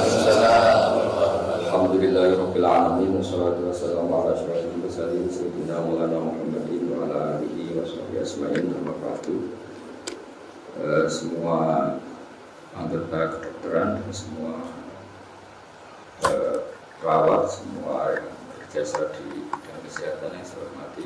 Alhamdulillahirabbil alamin wassalatu wassalamu ala asyrofil mursalin sayyidina Maulana Muhammadin wa ala alihi washabihi ajmain. Amma ba'du. Semua anggota kedokteran dan semua perawat, semua yang berjasa di bidang kesehatan yang saya hormati,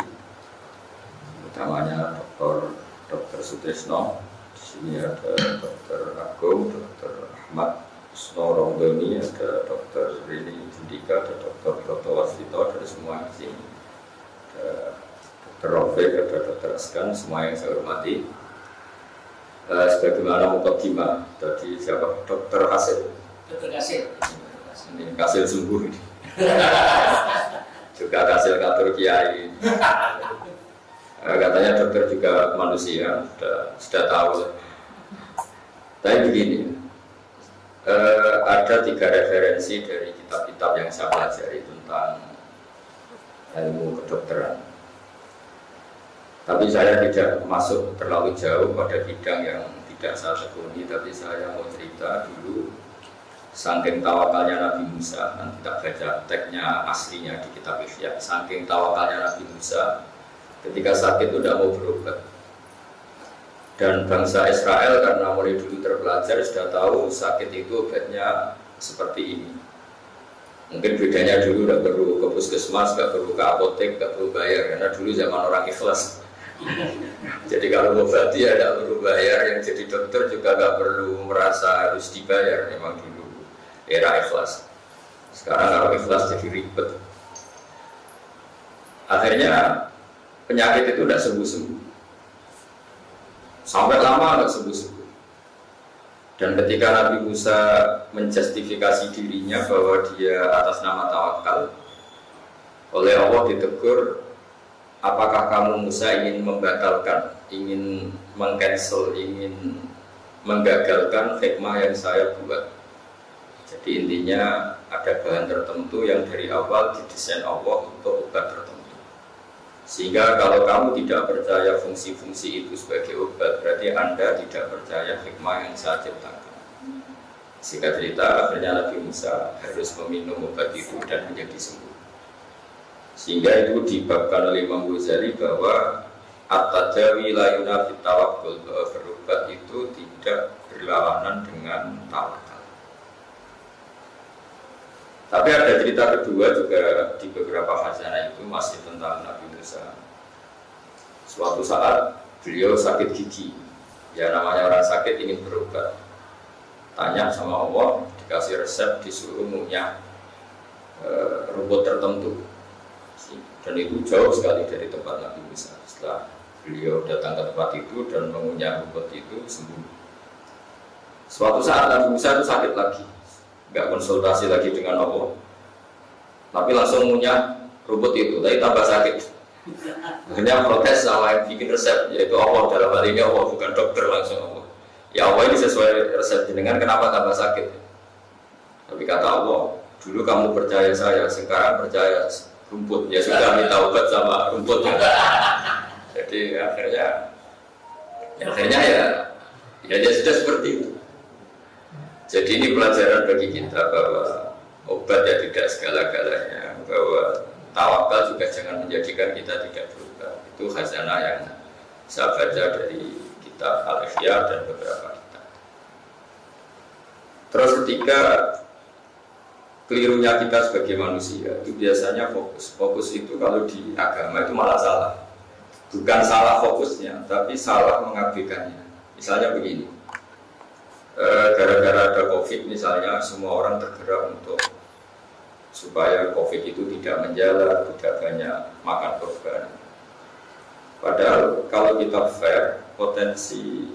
utamanya Dr. Sutrisno. Di sini ada Dr. Agung, Dr. Ahmad Usno Rongdoni, ada Dr. Rini Jendika, ada Dr. Broto Wasito, dari semua di sini. Ada Dr. Rofik, ada Dr. Askan, semua yang saya hormati. Sebagaimana mukadimah tadi siapa? Dr. Hasil. Dr. Hasil. Ini Hasil sembuh ini. Juga Hasil kantor Kiai. Katanya dokter juga manusia, sudah tahu. Tapi begini, ada 3 referensi dari kitab-kitab yang saya pelajari tentang ilmu kedokteran. Tapi saya tidak masuk terlalu jauh pada bidang yang tidak saya tekuni, tapi saya mau cerita dulu saking tawakalnya Nabi Musa. Nanti tak baca teksnya aslinya di kitab Ihya. Saking tawakalnya Nabi Musa ketika sakit tidak mau berobat. Dan bangsa Israel karena mulai dulu terpelajar sudah tahu sakit itu obatnya seperti ini. Mungkin bedanya dulu tidak perlu ke puskesmas, tidak perlu ke apotek, tidak perlu bayar, karena dulu zaman orang ikhlas. Jadi kalau mengobati ya tidak perlu bayar, yang jadi dokter juga tidak perlu merasa harus dibayar. Memang dulu era ikhlas. Sekarang kalau ikhlas jadi ribet. Akhirnya penyakit itu tidak sembuh-sembuh. Sampai lama tidak sembuh-sembuh. Dan ketika Nabi Musa menjustifikasi dirinya bahwa dia atas nama tawakal, oleh Allah ditegur, apakah kamu Musa ingin membatalkan, ingin meng-cancel, ingin menggagalkan hikmah yang saya buat. Jadi intinya ada bahan tertentu yang dari awal didesain Allah untuk obat tertentu. Sehingga kalau kamu tidak percaya fungsi-fungsi itu sebagai obat, berarti Anda tidak percaya hikmah yang saya ciptakan. Sehingga cerita akhirnya Nabi Musa harus meminum obat itu dan menjadi sembuh. Sehingga itu dibabkan oleh Imam Ghazali bahwa at-tadawi la yunafi tawakkul, bahwa berobat itu tidak berlawanan dengan tawakal. Tapi ada cerita kedua juga di beberapa khazanah itu masih tentang Nabi Musa. Suatu saat beliau sakit gigi. Ya namanya orang sakit ingin berobat. Tanya sama Allah, dikasih resep, disuruh ngunyah rumput tertentu. Dan itu jauh sekali dari tempat Nabi Musa. Setelah beliau datang ke tempat itu dan mengunyah rumput itu sembuh. Suatu saat Nabi Musa itu sakit lagi. Nggak konsultasi lagi dengan Allah, tapi langsung ngunyah rumput itu, tapi tambah sakit. Akhirnya protes sama yang bikin resep, yaitu Allah. Dalam hal ini Allah, bukan dokter, langsung Allah. Ya Allah, ini sesuai resep jenengan, kenapa tambah sakit? Tapi kata Allah, dulu kamu percaya saya, sekarang percaya rumput. Ya sudah, minta obat sama rumputnya. Jadi akhirnya ya sudah seperti itu. Jadi ini pelajaran bagi kita bahwa obat ya tidak segala-galanya, bahwa tawakal juga jangan menjadikan kita tidak berubah. Itu khazanah yang saya baca dari kitab Al-Ihya dan beberapa kitab. Terus ketika kelirunya kita sebagai manusia itu biasanya fokus itu kalau di agama itu malah salah. Bukan salah fokusnya, tapi salah mengabaikannya. Misalnya begini. Gara-gara ada COVID misalnya, semua orang tergerak untuk supaya COVID itu tidak menjalar, tidak banyak makan korban. Padahal kalau kita fair, potensi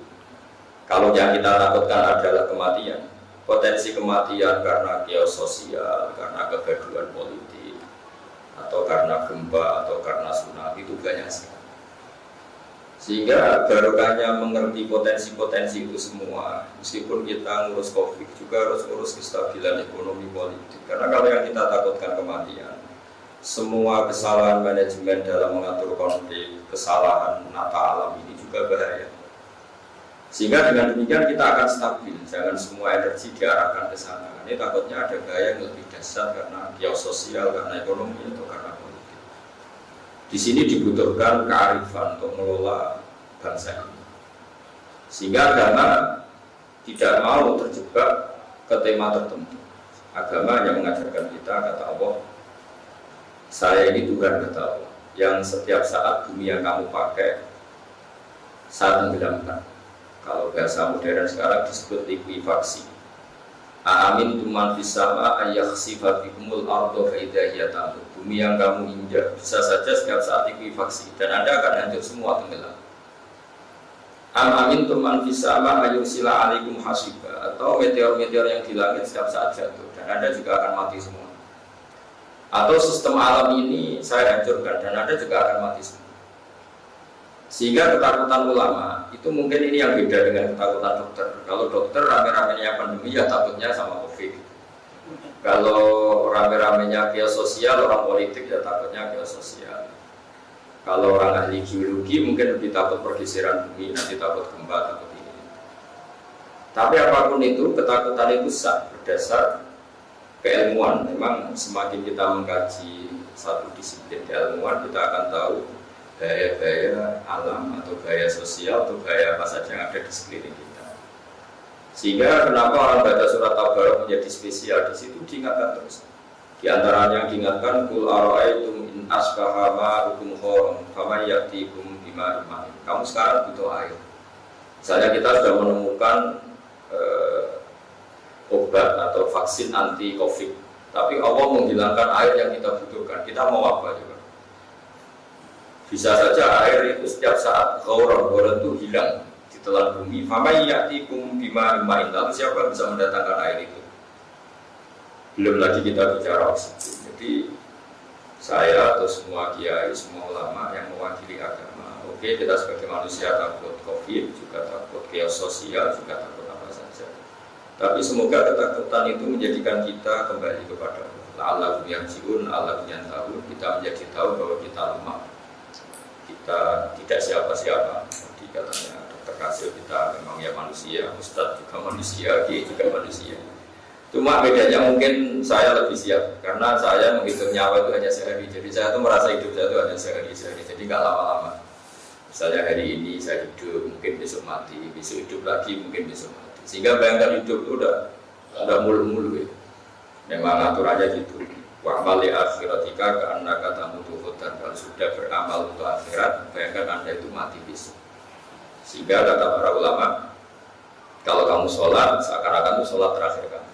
kalau yang kita takutkan adalah kematian, potensi kematian karena chaos sosial, karena kegaduhan politik, atau karena gempa, atau karena tsunami itu banyak sekali. Sehingga barokahnya mengerti potensi-potensi itu semua, meskipun kita ngurus COVID juga harus ngurus kestabilan ekonomi politik. Karena kalau yang kita takutkan kematian, semua kesalahan manajemen dalam mengatur konflik, kesalahan menata alam ini juga bahaya. Sehingga dengan demikian kita akan stabil, jangan semua energi diarahkan ke sana. Ini takutnya ada gaya yang lebih dasar karena geososial, karena ekonomi atau karena politik. Di sini dibutuhkan kearifan untuk mengelola bangsa ini. Sehingga agama tidak mau terjebak ke tema tertentu. Agama hanya mengajarkan kita, kata Allah, saya ini Tuhan, kata Allah, yang setiap saat bumi yang kamu pakai saat tenggelamkan. Kalau bahasa modern sekarang disebut likuifaksi. Amin tuman fisama ayakhsifa bikumul ardo fa idza hiya tamur. Bumi yang kamu injak bisa saja setiap saat likuifaksi dan Anda akan hancur semua, tenggelam. Amin tuman fisama ayursila alaikum hasiba, atau meteor-meteor yang di langit setiap saat jatuh dan Anda juga akan mati semua. Atau sistem alam ini saya hancurkan dan Anda juga akan mati semua. Sehingga ketakutan ulama itu mungkin ini yang beda dengan ketakutan dokter. Kalau dokter rame-ramenya pandemi ya takutnya sama COVID. Kalau rame-ramenya geososial, orang politik ya takutnya geososial. Kalau orang ahli geologi mungkin lebih takut pergeseran bumi, nanti takut gempa, takut ini. Tapi apapun itu, ketakutan itu sah berdasar keilmuan. Memang semakin kita mengkaji satu disiplin keilmuan, kita akan tahu gaya-gaya alam atau gaya sosial atau gaya apa saja yang ada di sekeliling kita. Sehingga kenapa orang baca surat Tabarok menjadi spesial, di situ diingatkan terus. Di antaranya yang diingatkan kul ara'aitum in asbaha ma'ukum kharam faman ya'tikum bima'in ma'in. Kamu sekarang butuh air. Misalnya kita sudah menemukan obat atau vaksin anti Covid, tapi Allah menghilangkan air yang kita butuhkan. Kita mau apa juga? Bisa saja air itu setiap saat ghaurun itu hilang di telan bumi. Faman ya'tikum bima'in ma'in. Lalu siapa bisa mendatangkan air itu? Belum lagi kita bicara oksigen. Jadi saya atau semua kiai, semua ulama yang mewakili agama, oke, kita sebagai manusia takut Covid, juga takut geososial, juga takut apa saja. Tapi semoga ketakutan itu menjadikan kita kembali kepada Allah yang jiun, Allah yang tahu. Kita menjadi tahu bahwa kita lemah, kita tidak siapa-siapa. Jadi katanya dokter Kasil kita memang ya manusia, Ustadz juga manusia, Kiai juga manusia. Cuma bedanya mungkin saya lebih siap karena saya menghitung nyawa itu hanya sehari. Jadi saya tuh merasa hidup saya itu hanya sehari. Jadi nggak lama-lama. Misalnya hari ini saya hidup, mungkin besok mati, besok hidup lagi, mungkin besok mati. Sehingga bayangkan hidup itu udah mulu-mulu ya. Memang aturannya gitu. Wa amali akhiratika karena kata mutuhutan. Kalau sudah beramal untuk akhirat, bayangkan Anda itu mati besok. Sehingga kata para ulama, kalau kamu sholat, seakan-akan itu sholat terakhir kamu.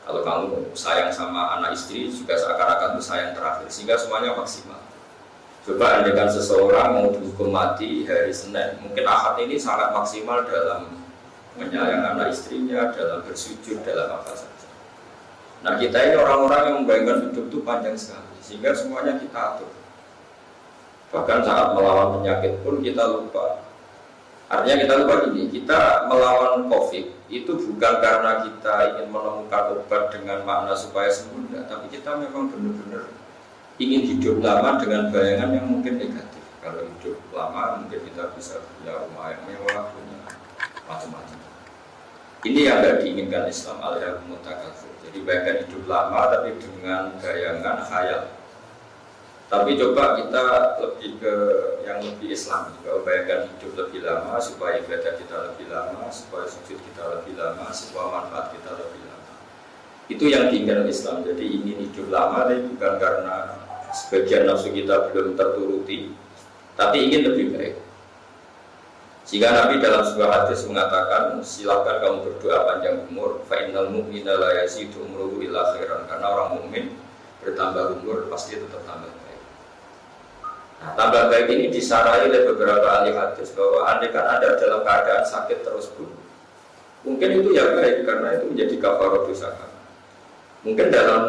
Kalau kamu sayang sama anak istri, juga seakan-akan itu sayang terakhir. Sehingga semuanya maksimal. Coba andaikan seseorang mau dihukum mati hari Senin, mungkin Ahad ini sangat maksimal dalam menyayang anak istrinya, dalam bersujud, dalam apa saja. Nah kita ini orang-orang yang membayangkan hidup itu panjang sekali, sehingga semuanya kita atur. Bahkan saat melawan penyakit pun kita lupa. Artinya kita lupa ini, kita melawan COVID itu bukan karena kita ingin menemukan obat dengan makna supaya sembuh, tapi kita memang benar-benar ingin hidup lama dengan bayangan yang mungkin negatif. Kalau hidup lama mungkin kita bisa punya rumah yang mewah, punya macam-macam. Ini yang tidak diinginkan Islam, al-ilmu takatsur. Jadi bayangkan hidup lama tapi dengan bayangan khayal. Tapi coba kita lebih ke yang lebih Islam, bahwa bayangkan hidup lebih lama supaya ibadah kita lebih lama, supaya sujud kita lebih lama, supaya manfaat kita lebih lama. Itu yang diinginkan Islam. Jadi ingin hidup lama, tapi bukan karena sebagian nafsu kita belum terturuti, tapi ingin lebih baik. Jika Nabi dalam sebuah hadis mengatakan, silakan kamu berdoa panjang umur, fa innal mu'mina la yazidu umruhu illa khairan. Karena orang mukmin bertambah umur pasti tetap tambah baik. Nah, tambah baik ini disarai oleh beberapa ahli hadis bahwa andaikan Anda dalam keadaan sakit terus pun, mungkin itu ya baik karena itu menjadi kafarat dosa. Mungkin dalam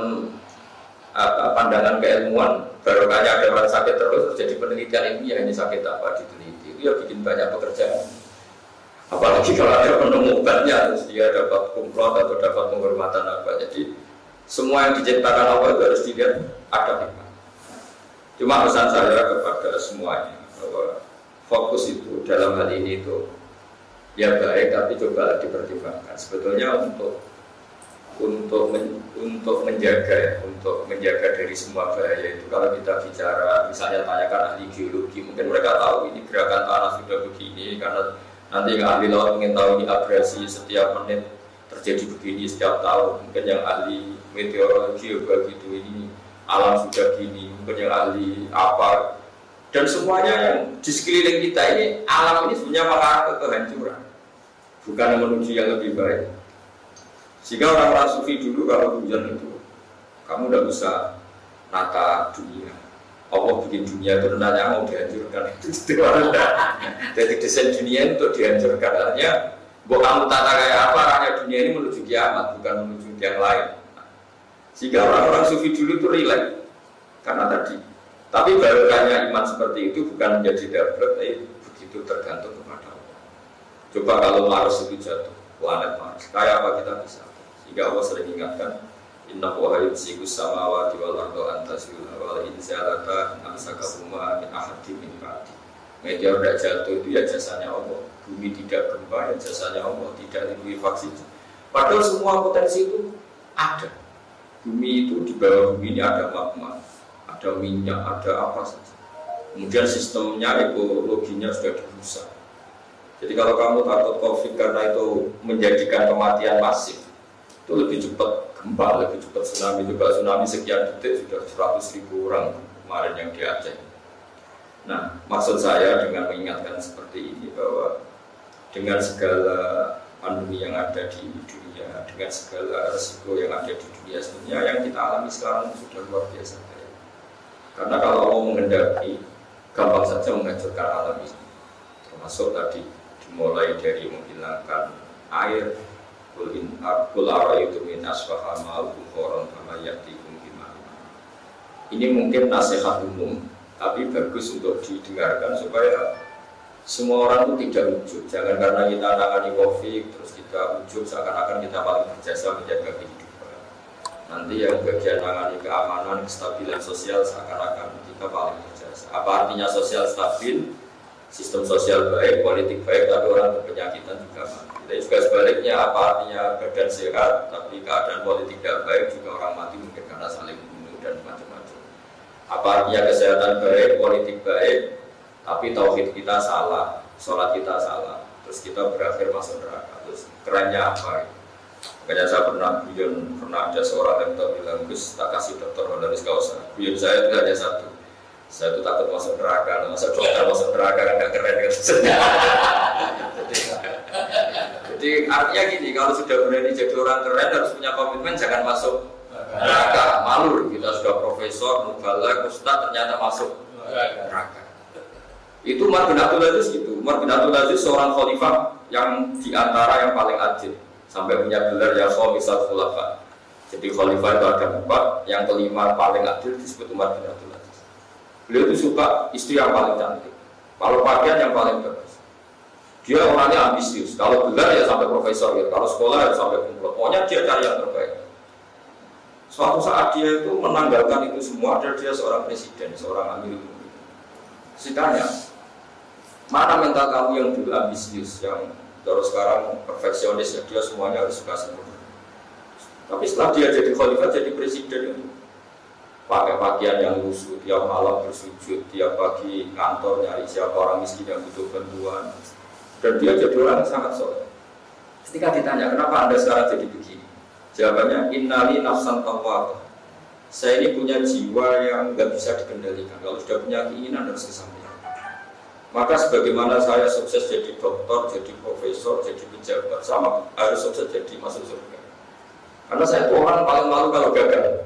pandangan keilmuan, barokahnya ada orang sakit terus jadi penelitian ilmiah ini sakit apa diteliti, itu ya bikin banyak pekerjaan. Apalagi kalau ada penemu obatnya, terus dia dapat kumplot atau dapat penghormatan apa. Jadi semua yang diciptakan Allah itu harus dilihat ada hikmah. Cuma pesan saya kepada semuanya bahwa fokus itu dalam hal ini itu ya baik, tapi coba dipertimbangkan. Sebetulnya untuk menjaga dari semua bahaya itu, kalau kita bicara misalnya tanyakan ahli geologi, mungkin mereka tahu ini gerakan tanah sudah begini karena nanti yang ahli laut ingin tahu ini abrasi setiap menit terjadi begini setiap tahun. Mungkin yang ahli meteorologi juga gitu, ini alam sudah gini. Mungkin yang ahli apa, dan semuanya yang di sekeliling kita ini, alam ini sebenarnya mengarah ke kehancuran, bukan menuju yang lebih baik. Sehingga orang-orang sufi dulu kalau hujan itu, kamu udah bisa nata dunia. Allah bikin dunia itu renanya mau dihancurkan. Jadi desain dunia untuk dihancurkan. Artinya, kamu tata kayak apa, arahnya dunia ini menuju kiamat, bukan menuju yang lain. Sehingga orang-orang sufi dulu itu relax. Karena tadi. Tapi barokahnya iman seperti itu bukan menjadi dablek, tapi begitu tergantung kepada Allah. Coba kalau Mars itu jatuh, planet Mars, kayak apa kita bisa? Sehingga Allah sering ingatkan, Inna Allaha yumsikus samawati wal arda an tazula wal in zalata amsakahuma min ahadin min ba'di. Meteor tidak jatuh itu ya jasanya Allah. Bumi tidak gempa ya jasanya Allah. Tidak likuifaksi. Padahal semua potensi itu ada. Bumi itu, di bawah bumi ini ada magma, ada minyak, ada apa saja. Kemudian sistemnya, ekologinya sudah dirusak. Jadi kalau kamu takut COVID karena itu menjadikan kematian masif, itu lebih cepat gempa, lebih cepat tsunami. Juga tsunami sekian detik sudah 100.000 orang kemarin yang di Aceh. Nah, maksud saya dengan mengingatkan seperti ini bahwa dengan segala pandemi yang ada di dunia, dengan segala resiko yang ada di dunia, sebenarnya yang kita alami sekarang sudah luar biasa. Karena kalau Allah menghendaki, gampang saja menghancurkan alam ini. Termasuk tadi dimulai dari menghilangkan air, kul ara'aytum min asbaha ma'akum khoron kama ya'tikum bima'na. Ini mungkin nasihat umum, tapi bagus untuk didengarkan supaya semua orang itu tidak ujub. Jangan karena kita tangani COVID terus kita ujub seakan-akan kita paling berjasa menjaga kehidupan. Nanti yang bagian tangani keamanan, kestabilan sosial seakan-akan kita paling berjasa. Apa artinya sosial stabil? Sistem sosial baik, politik baik, tapi orang berpenyakitan juga mati. Jadi juga sebaliknya, apa artinya badan sehat, tapi keadaan politik tidak baik, juga orang mati mungkin karena saling membunuh dan macam-macam. Apa artinya kesehatan baik, politik baik, tapi tauhid kita salah, sholat kita salah, terus kita berakhir masuk neraka. Terus kerennya apa? Makanya saya pernah ada seorang yang bilang, Gus, tak kasih dokter honoris causa. Buyut saya itu hanya satu. Saya itu takut masuk neraka, masa dokter masuk neraka kan gak keren kan? Jadi artinya gini, kalau sudah berani jadi orang keren harus punya komitmen jangan masuk neraka. Malu kita sudah profesor, mubalagh, ustaz ternyata masuk neraka. Itu Umar bin Abdul Aziz gitu. Umar bin Abdul Aziz seorang khalifah yang diantara yang paling adil, sampai punya gelar ya khamisat khulafa. Jadi khalifah itu ada 4, yang kelima paling adil disebut Umar bin Abdul Aziz. Beliau itu suka istri yang paling cantik, kalau pakaian yang paling bagus. Dia orangnya ambisius, kalau gelar ya sampai profesor, ya. Kalau sekolah ya sampai kumlot. Pokoknya dia cari yang terbaik. Suatu saat dia itu menanggalkan itu semua, dan dia seorang presiden, seorang amirul mukminin. Ditanya, mana mental kamu yang dulu ambisius, yang terus sekarang perfeksionis, ya dia semuanya harus suka sempurna. Tapi setelah dia jadi khalifah, jadi presiden itu pakai pakaian yang lusuh, tiap malam bersujud, tiap pagi kantor nyari siapa orang miskin yang butuh bantuan, dan dia jadi orang yang sangat soleh. Ketika ditanya, kenapa anda sekarang jadi begini? Jawabannya, innali nafsan tawwabah. Saya ini punya jiwa yang nggak bisa dikendalikan. Kalau sudah punya keinginan harus kesampaian. Maka sebagaimana saya sukses jadi dokter, jadi profesor, jadi pejabat, sama harus sukses jadi masuk surga. Karena saya itu orang paling malu kalau gagal.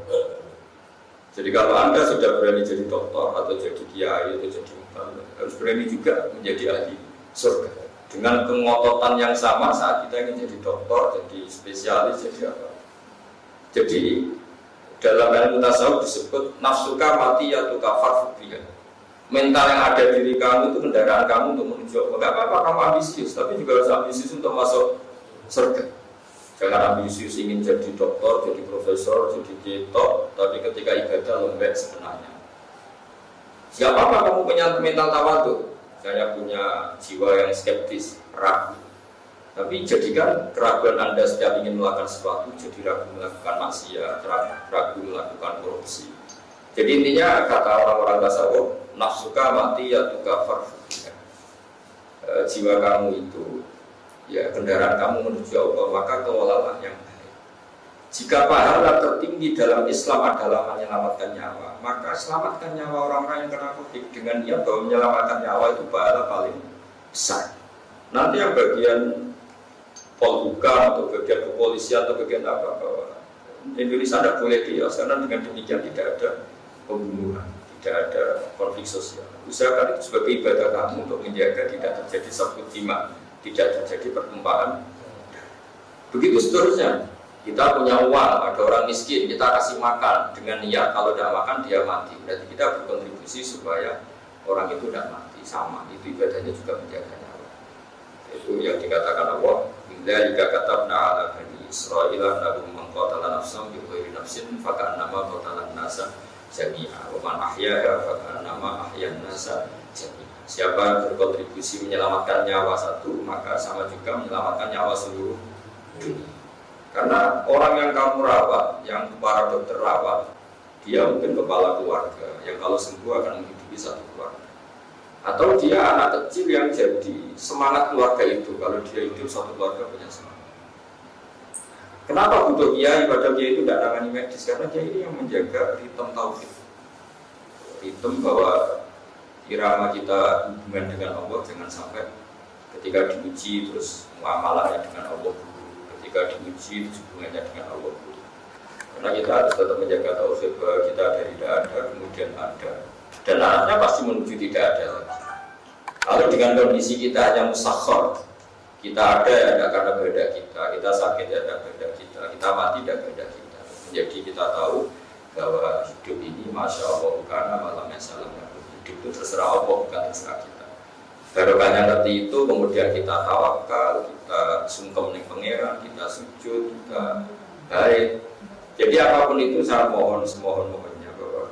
Jadi kalau anda sudah berani jadi dokter atau jadi kiai atau jadi mubalagh, harus berani juga menjadi ahli surga. Dengan kengototan yang sama saat kita ingin jadi dokter, jadi spesialis, jadi apa. Jadi dalam ilmu tasawuf disebut nafsuka mati ya tukafar fubiyah. Mental yang ada di diri kamu itu kendaraan kamu untuk menuju. Enggak apa-apa kamu ambisius, tapi juga harus ambisius untuk masuk surga. Jangan ambisius ingin jadi dokter, jadi profesor, jadi ketok, tapi ketika ibadah lembek sebenarnya. Siapa apa kamu punya mental tawadhu? Saya punya jiwa yang skeptis, ragu. Tapi jadikan keraguan Anda setiap ingin melakukan sesuatu jadi ragu melakukan maksiat, ragu melakukan korupsi. Jadi intinya kata orang-orang tasawuf, nafsuka mati ya tukafar. Jiwa kamu itu, ya kendaraan kamu menuju Allah, maka kelolalah yang baik. Jika pahala tertinggi dalam Islam adalah menyelamatkan nyawa, maka selamatkan nyawa orang-orang yang kena COVID dengan niat bahwa menyelamatkan nyawa itu pahala paling besar. Nanti yang bagian polhukam atau bagian kepolisian atau bagian apa, Indonesia tidak boleh kios karena dengan demikian tidak ada pembunuhan, tidak ada konflik sosial. Usahakan itu sebagai ibadah kamu untuk menjaga tidak terjadi sabut jima, tidak terjadi pertumpahan. Begitu seterusnya. Kita punya uang, ada orang miskin, kita kasih makan dengan niat kalau tidak makan dia mati. Berarti kita berkontribusi supaya orang itu tidak mati. Sama, itu ibadahnya juga menjaga nyawa. Itu yang dikatakan Allah. Bila jika katabna ala bani Israil annahum man qatala nafsan bi ghairi nafsin faka'annama qatala an-nasa jami'a wa man ahyaha faka'annama ahyan nasa jami'a. Siapa yang berkontribusi menyelamatkan nyawa satu, maka sama juga menyelamatkan nyawa seluruh dunia. Karena orang yang kamu rawat, yang para dokter rawat, dia mungkin kepala keluarga yang kalau sembuh akan menghidupi satu keluarga. Atau dia anak kecil yang jadi semangat keluarga itu, kalau dia hidup satu keluarga punya semangat. Kenapa butuh kiai? Padahal dia itu tidak nangani medis, karena dia ini yang menjaga ritme tauhid, ritme bahwa irama kita hubungan dengan Allah jangan sampai ketika diuji terus muamalahnya dengan Allah dulu, ketika diuji hubungannya dengan Allah dulu. Karena kita harus tetap menjaga tauhid bahwa kita dari tidak ada kemudian ada, dan arahnya pasti menuju tidak ada lagi. Kalau dengan kondisi kita hanya musakhkhar, kita ada ya ada karena kehendak kita sakit ya ada kehendak kita mati ya kehendak kita. Jadi kita tahu bahwa hidup ini masya Allah karena malamnya salam. Hidup itu terserah Allah bukan terserah kita. Barokahnya ngerti itu kemudian kita tawakal, kita sungkem ning pangeran, kita sujud, kita baik. Jadi apapun itu saya mohon semohon-mohonnya bahwa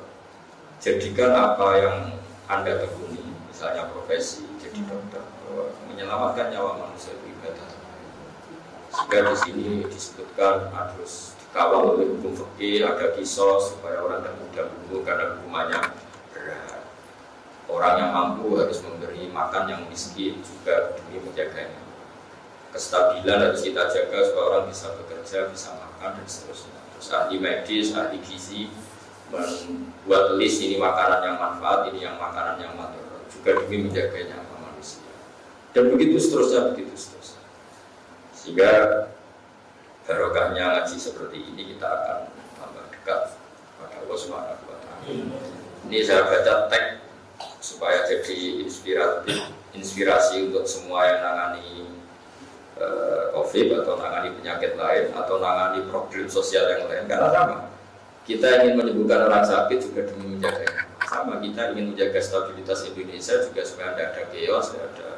jadikan apa yang Anda tekuni, misalnya profesi jadi dokter, bahwa menyelamatkan nyawa manusia itu ibadah. Sehingga di sini disebutkan harus dikawal oleh hukum fikih, ada kisos supaya orang tidak mudah bunuh karena hukumannya berat. Orang yang mampu harus memberi makan yang miskin juga demi menjaganya. Kestabilan harus kita jaga supaya orang bisa bekerja, bisa makan dan seterusnya. Terus ahli medis, ahli gizi membuat list ini makanan yang manfaat, ini yang makanan yang mudarat, juga demi menjaga nyawa manusia. Dan begitu seterusnya. Sehingga barokahnya ngaji seperti ini kita akan tambah dekat pada Allah Subhanahu wa Ta'ala. Ini saya baca teks supaya jadi inspirasi untuk semua yang nangani COVID atau nangani penyakit lain atau nangani problem sosial yang lain. Karena sama, kita ingin menyembuhkan orang sakit juga demi menjaganya. Sama, kita ingin menjaga stabilitas Indonesia juga supaya tidak ada chaos, tidak ada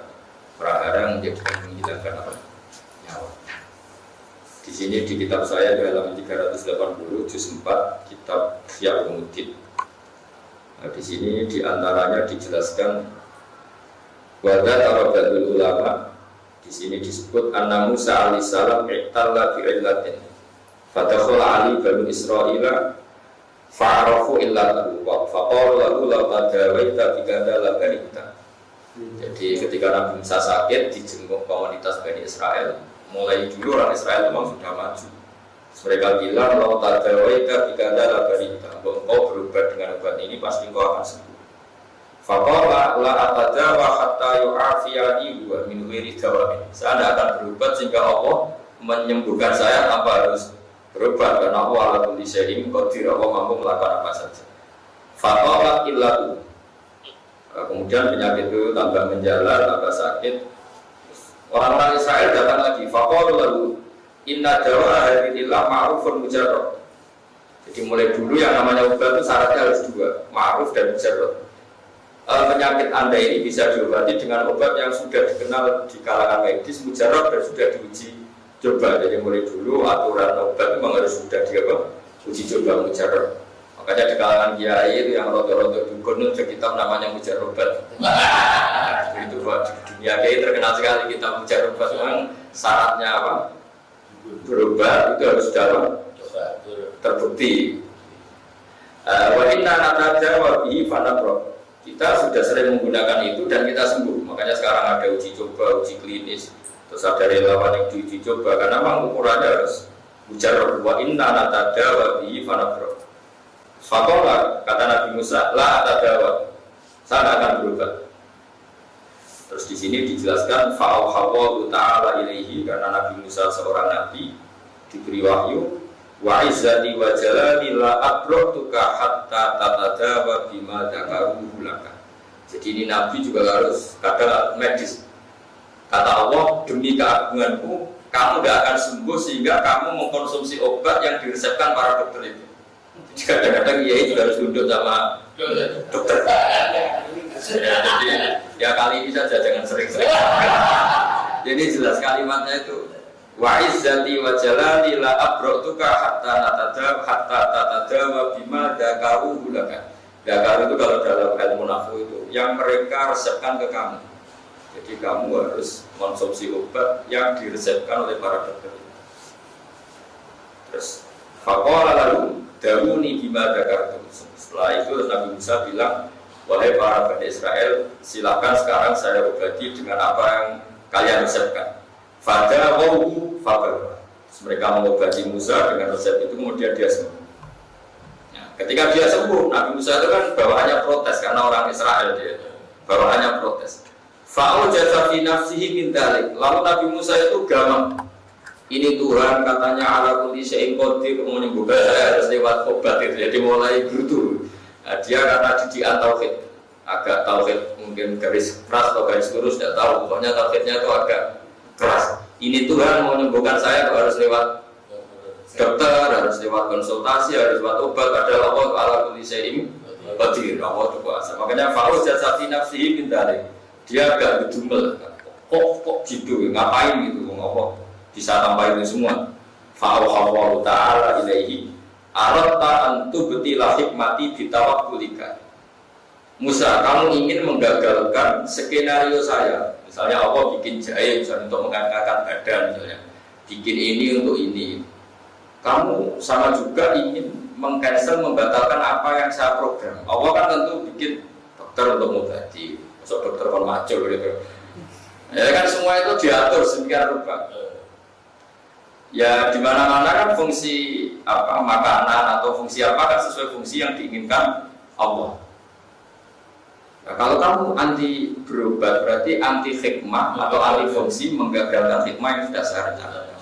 prahara yang menghilangkan nyawa. Di sini di kitab saya di halaman 380 juz 4 kitab Ihya Ulumuddin. Nah, di sini diantaranya dijelaskan wada tarabadul ulama. Di sini disebut anna Musa alaihissalam iktalla bi illatin fadakhala ali banu Israila fa'arafu illatahu wa faqala lahu la tadawaita bi kadza la barita. Jadi ketika Nabi Musa sakit dijenguk komunitas Bani Israel, mulai dulu orang Israel memang sudah maju. Mereka bilang la tadawaita bi kadza la barita. Engkau berobat dengan obat ini pasti engkau akan sembuh. Faqala la atadawa hatta yu'afiyani wa min ghairi dawain. Saya tidak akan berobat sehingga Allah menyembuhkan saya tanpa harus berobat karena Allah ala kulli syai'in qadir, Allah mampu melakukan apa saja. Faqala illahu. Kemudian penyakit itu tambah menjalar, tambah sakit. Orang-orang Israel datang lagi. Faqala lahu inna dawa hadhillah ma'rufun mujarrad. Jadi mulai dulu yang namanya obat itu syaratnya harus dua, ma'ruf dan mujarrad. Penyakit Anda ini bisa diobati dengan obat yang sudah dikenal di kalangan medis, mujarrad dan sudah diuji coba. Jadi mulai dulu aturan obat memang harus sudah diuji coba mujarrad. Makanya di kalangan kiai itu yang rodo-rodo dukun itu kitab namanya Mujarrobat. Itu buat dunia kiai terkenal sekali kitab Mujarrobat. Memang syaratnya apa? Berubah itu harus dalam terbukti. Wa inna nataja wa bihi fanabro. Kita sudah sering menggunakan itu dan kita sembuh. Makanya sekarang ada uji coba, uji klinis. Terus ada relawan yang diuji coba karena memang ukurannya harus Mujarrobat. Wa inna nataja wa bihi fanabro. Fakola kata Nabi Musa, la atadawa, saya akan berubah. Terus di sini dijelaskan fa'auhawu ta'ala ilaihi karena Nabi Musa seorang nabi diberi wahyu wa izzati wa jalali la abrotuka hatta tatadawa bima dzakaruhu laka. Jadi ini nabi juga harus kadang medis. Kata Allah, demi keagunganku kamu tidak akan sembuh sehingga kamu mengkonsumsi obat yang diresepkan para dokter itu. Kadang-kadang kiai juga harus tunduk sama dokter. Jadi ya kali ini saja jangan sering-sering. Jadi jelas kalimatnya itu wa izzati wa jalali la abrotuka hatta tatada wa bima dzakaruhu laka. Dzakaru itu kalau dalam ilmu nafsu itu yang mereka resepkan ke kamu. Jadi kamu harus konsumsi obat yang diresepkan oleh para dokter. Terus faqala lalu Dawuni bima dzakartum. Setelah itu Nabi Musa bilang, wahai para Bani Israel, silakan sekarang saya obati dengan apa yang kalian resepkan. Fadawu fabar. Mereka mengobati Musa dengan resep itu, kemudian dia sembuh. Nah, ketika dia sembuh, Nabi Musa itu kan bawaannya protes karena orang Israel dia. Bawaannya protes. Fa'u jasa fi nafsihi min dzalik. Lalu Nabi Musa itu gamang. Ini Tuhan katanya ala kulli syai'in qadir, menyembuhkan saya harus lewat obat itu. Jadi mulai brutu. Nah, dia karena didikan tauhid, agak tauhid mungkin garis keras atau garis lurus tidak tahu. Pokoknya tauhidnya itu agak keras. Ini Tuhan mau menyembuhkan saya harus lewat dokter, harus lewat konsultasi, harus lewat obat. Padahal Allah ala kulli syai'in qadir. Allah itu kuasa. Makanya fa'u jasa fi nafsihi min dzalik. Dia agak gedumel. Kok gitu? Ngapain gitu? Ngapa? Bisa tambahin itu semua. Fa'auhallahu ta'ala ilaihi aratta antu betilah hikmati bitawakkulika. Musa, kamu ingin menggagalkan skenario saya. Misalnya Allah bikin jahe misalnya untuk mengangkat badan misalnya. Bikin ini untuk ini. Kamu sama juga ingin mengcancel, membatalkan apa yang saya program. Allah kan tentu bikin dokter untuk mengobati. Masuk dokter konmacul gitu. Ya kan semua itu diatur sedemikian rupa. Ya di mana-mana kan fungsi apa makanan atau fungsi apa kan sesuai fungsi yang diinginkan Allah. Nah, kalau kamu anti berobat berarti anti hikmah atau anti fungsi menggagalkan hikmah yang sudah saya rencanakan.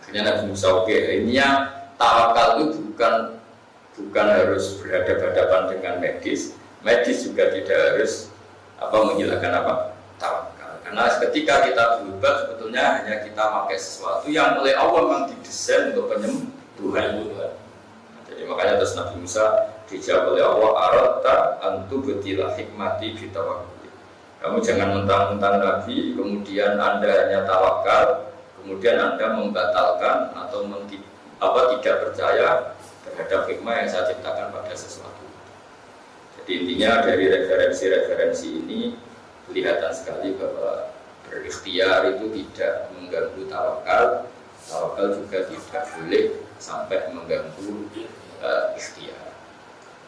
Akhirnya Nabi Musa intinya tawakal itu bukan harus berhadapan-hadapan dengan medis juga tidak harus menghilangkan tawakal. Karena ketika kita berubah sebetulnya hanya kita pakai sesuatu yang oleh Allah memang didesain untuk penyembuhan. Jadi makanya terus Nabi Musa dijawab oleh Allah aratta antu betilah hikmati bitawakkul. Kamu jangan mentang-mentang Nabi kemudian Anda hanya tawakal, kemudian Anda membatalkan atau tidak percaya terhadap hikmah yang saya ciptakan pada sesuatu. Jadi intinya dari referensi-referensi ini kelihatan sekali bahwa berikhtiar itu tidak mengganggu tawakal juga tidak boleh sampai mengganggu ikhtiar.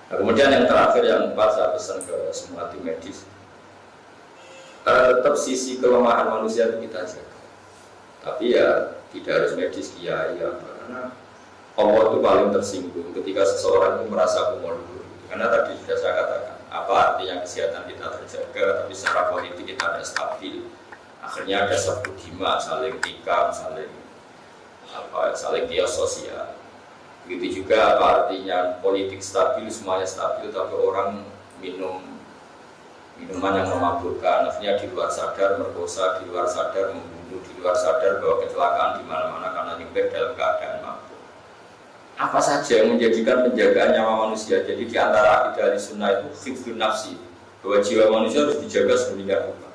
Nah, kemudian yang terakhir yang 4 saya pesan ke semua tim medis, tetap sisi kelemahan manusia itu kita jaga. Tapi ya tidak harus medis kiai karena Allah itu paling tersinggung ketika seseorang itu merasa kumur dulu. Karena tadi sudah saya katakan apa artinya kesehatan kita terjaga tapi secara politik kita ada stabil, akhirnya ada satu dima saling tikam, saling kios sosial. Begitu juga apa artinya politik stabil, semuanya stabil tapi orang minum minuman yang memabukkan, akhirnya di luar sadar merkosa, di luar sadar membunuh, di luar sadar bahwa kecelakaan di mana-mana karena nyepet dalam keadaan mabuk. Apa saja yang menjadikan penjagaan nyawa manusia. Jadi di antara akidah Ahlussunnah itu hifdzun nafsi, bahwa jiwa manusia harus dijaga sedemikian rupa.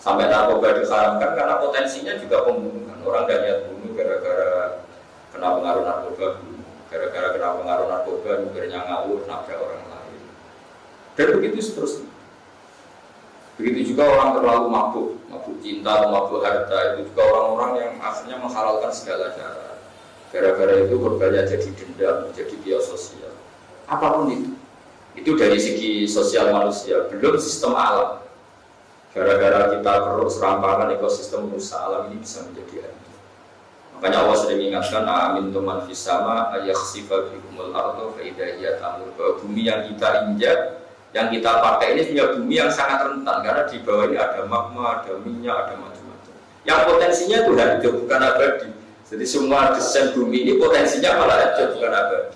Sampai narkoba diharamkan karena potensinya juga pembunuhan. Orang dan niat bunuh gara-gara kena pengaruh narkoba, gara-gara kena pengaruh narkoba, nyupirnya ngawur, nabrak orang lain. Dan begitu seterusnya. Begitu juga orang terlalu mabuk cinta atau mabuk harta, itu juga orang-orang yang akhirnya menghalalkan segala cara. Gara-gara itu korbannya jadi dendam, jadi biososial. Apapun itu dari segi sosial manusia, belum sistem alam. Gara-gara kita terus serampangan ekosistem rusak, alam ini bisa menjadi hancur. Makanya Allah sering mengingatkan, amin tuman fisama ayakhsifa bikumul ardo faidahiyat amur, bahwa bumi yang kita injak, yang kita pakai ini punya bumi yang sangat rentan karena di bawah ini ada magma, ada minyak, ada macam-macam. Yang potensinya itu hidup bukan abadi. Jadi semua desain bumi ini potensinya malah hidup bukan abadi.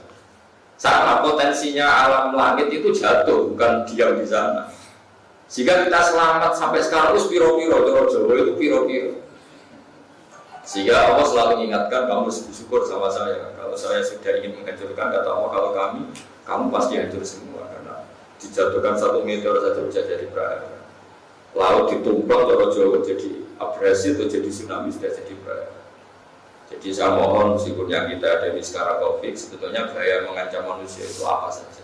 Sama potensinya alam langit itu jatuh bukan diam di sana. Sehingga kita selamat sampai sekarang itu piro-piro, Jawa itu piro-piro. Sehingga Allah selalu mengingatkan kamu bersyukur sama saya. Kalau saya sudah ingin menghancurkan, kata Allah, kalau kamu pasti hancur semua. Dijatuhkan satu meteor saja bisa jadi bahaya. Laut ditumpah Jawa jadi abrasi atau jadi tsunami sudah jadi bahaya. Jadi saya mohon meskipun yang kita ada di sekarang COVID, sebetulnya bahaya mengancam manusia itu apa saja.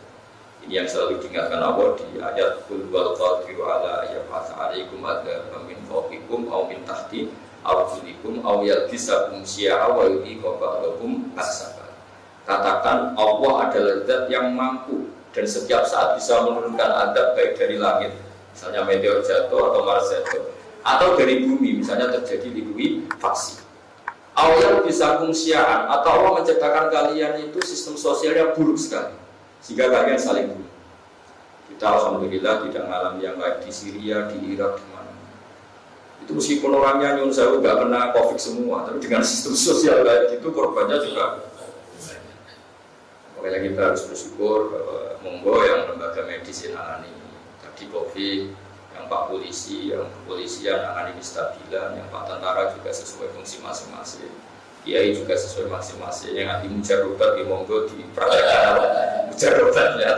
Ini yang selalu diingatkan Allah di ayat Qul wal qadiru ala ayyafata alaikum adzaba min fawqikum aw min tahti arjulikum aw yalbisakum syi'a wa yuhiqa ba'dakum as-sabar. Katakan Allah adalah zat yang mampu dan setiap saat bisa menurunkan adab baik dari langit, misalnya meteor jatuh atau Mars jatuh, atau dari bumi, misalnya terjadi likuifaksi. Allah bisa fungsian, atau Allah menciptakan kalian itu sistem sosialnya buruk sekali, sehingga kalian saling bunuh. Kita alhamdulillah tidak mengalami yang baik di Syria, di Irak, di mana. Itu meskipun orangnya nyun sewu nggak kena COVID semua, tapi dengan sistem sosial kayak gitu korbannya juga. Makanya kita harus bersyukur bahwa monggo yang lembaga medis menangani tadi COVID, yang Pak Polisi, yang kepolisian menangani stabilan, yang Pak Tentara juga sesuai fungsi masing-masing, Kiai juga sesuai masing-masing, yang ahli mujarobat di monggo dipraktekkan mujarobatnya.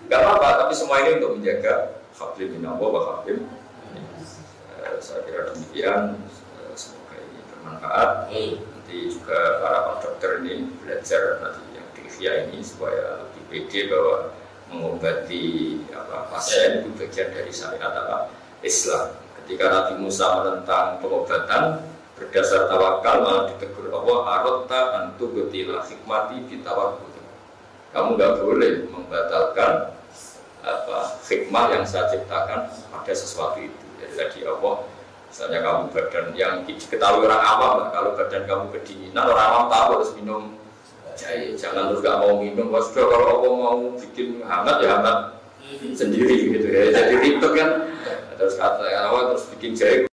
Gak apa-apa, tapi semua ini untuk menjaga hablim minallah wa hablim. Saya kira demikian, semoga ini bermanfaat. Nanti juga para Pak dokter ini belajar nanti ya ini supaya lebih pede bahwa mengobati pasien itu bagian dari syariat Islam. Ketika Nabi Musa menentang pengobatan berdasar tawakal, malah ditegur Allah, arotta antu gutilah hikmati bitawakul. Kamu nggak boleh membatalkan hikmah yang saya ciptakan pada sesuatu itu. Jadi tadi Allah, misalnya kamu badan yang diketahui orang awam lah, kalau badan kamu kedinginan, orang awam tahu harus minum jahe, jangan terus gak mau minum. Sudah kalau Allah mau bikin hangat ya hangat sendiri gitu ya. Jadi ribet kan. Terus kata awal terus bikin jahe.